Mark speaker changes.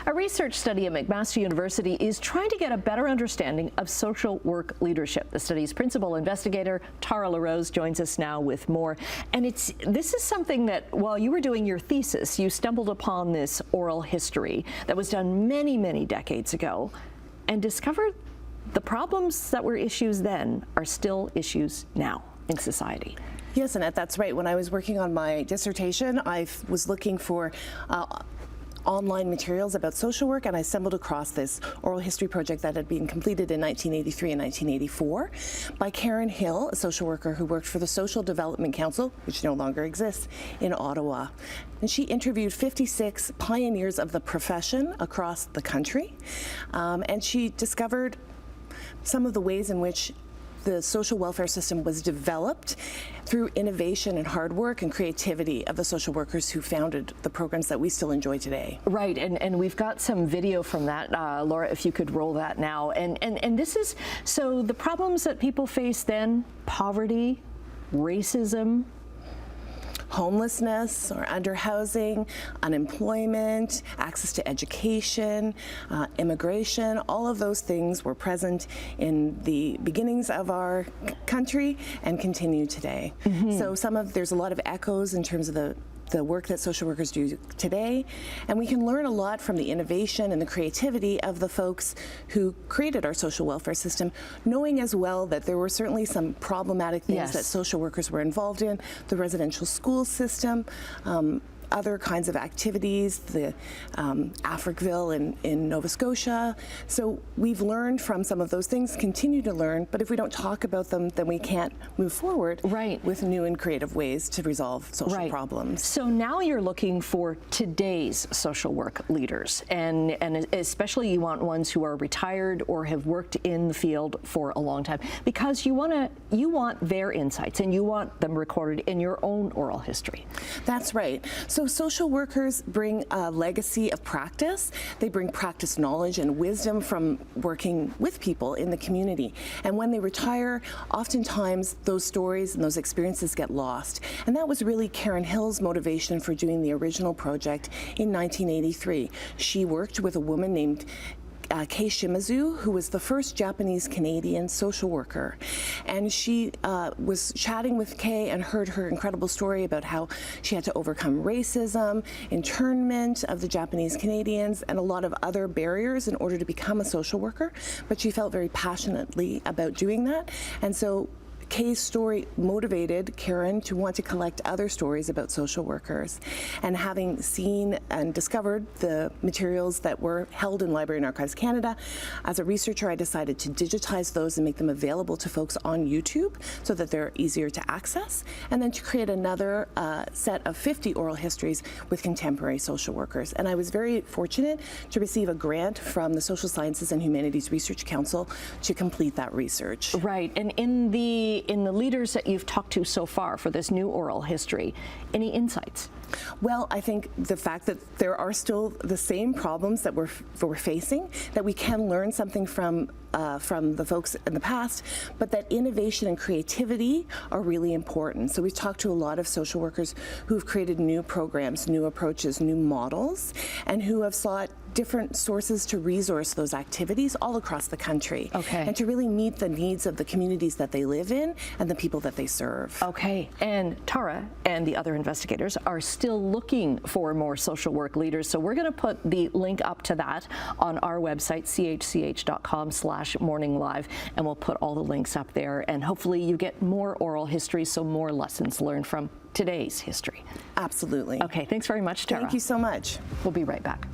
Speaker 1: A research study at McMaster University is trying to get a better understanding of social work leadership. The study's principal investigator, Tara LaRose, joins us now with more. And this is something that, while you were doing your thesis, you stumbled upon this oral history that was done many, many decades ago and discovered the problems that were issues then are still issues now in society.
Speaker 2: Yes, Annette, that's right. When I was working on my dissertation, I was looking for online materials about social work, and I stumbled across this oral history project that had been completed in 1983 and 1984 by Karen Hill, a social worker who worked for the Social Development Council, which no longer exists, in Ottawa. And she interviewed 56 pioneers of the profession across the country, and she discovered some of the ways in which the social welfare system was developed through innovation and hard work and creativity of the social workers who founded the programs that we still enjoy today.
Speaker 1: Right, and we've got some video from that, Laura, if you could roll that now. And this is, so the problems that people faced then, poverty, racism,
Speaker 2: homelessness or underhousing, unemployment, access to education, immigration, all of those things were present in the beginnings of our country and continue today. So there's a lot of echoes in terms of the work that social workers do today, and we can learn a lot from the innovation and the creativity of the folks who created our social welfare system, knowing as well that there were certainly some problematic things that social workers were involved in, the residential school system, other kinds of activities, the Africville in Nova Scotia. So we've learned from some of those things, continue to learn, but if we don't talk about them, then we can't move forward with new and creative ways to resolve social problems.
Speaker 1: So now you're looking for today's social work leaders, and especially you want ones who are retired or have worked in the field for a long time, because you want their insights and you want them recorded in your own oral history.
Speaker 2: That's right. So social workers bring a legacy of practice. They bring practice knowledge and wisdom from working with people in the community. And when they retire, oftentimes those stories and those experiences get lost. And that was really Karen Hill's motivation for doing the original project in 1983. She worked with a woman named Kei Shimizu, who was the first Japanese-Canadian social worker. And she was chatting with Kei and heard her incredible story about how she had to overcome racism, internment of the Japanese Canadians, and a lot of other barriers in order to become a social worker. But she felt very passionately about doing that. And so Kay's story motivated Karen to want to collect other stories about social workers. And having seen and discovered the materials that were held in Library and Archives Canada, as a researcher I decided to digitize those and make them available to folks on YouTube so that they're easier to access, and then to create another set of 50 oral histories with contemporary social workers. And I was very fortunate to receive a grant from the Social Sciences and Humanities Research Council to complete that research.
Speaker 1: Right, and in the leaders that you've talked to so far for this new oral history, any insights?
Speaker 2: Well, I think the fact that there are still the same problems that we're facing, that we can learn something from the folks in the past, but that innovation and creativity are really important. So we've talked to a lot of social workers who've created new programs, new approaches, new models, and who have sought different sources to resource those activities all across the country, and to really meet the needs of the communities that they live in and the people that they serve.
Speaker 1: Okay, and Tara and the other investigators are still looking for more social work leaders, so we're going to put the link up to that on our website, chch.com/morninglive, and we'll put all the links up there, and hopefully you get more oral history, so more lessons learned from today's history.
Speaker 2: Absolutely.
Speaker 1: Okay, thanks very much, Tara.
Speaker 2: Thank you so much.
Speaker 1: We'll be right back.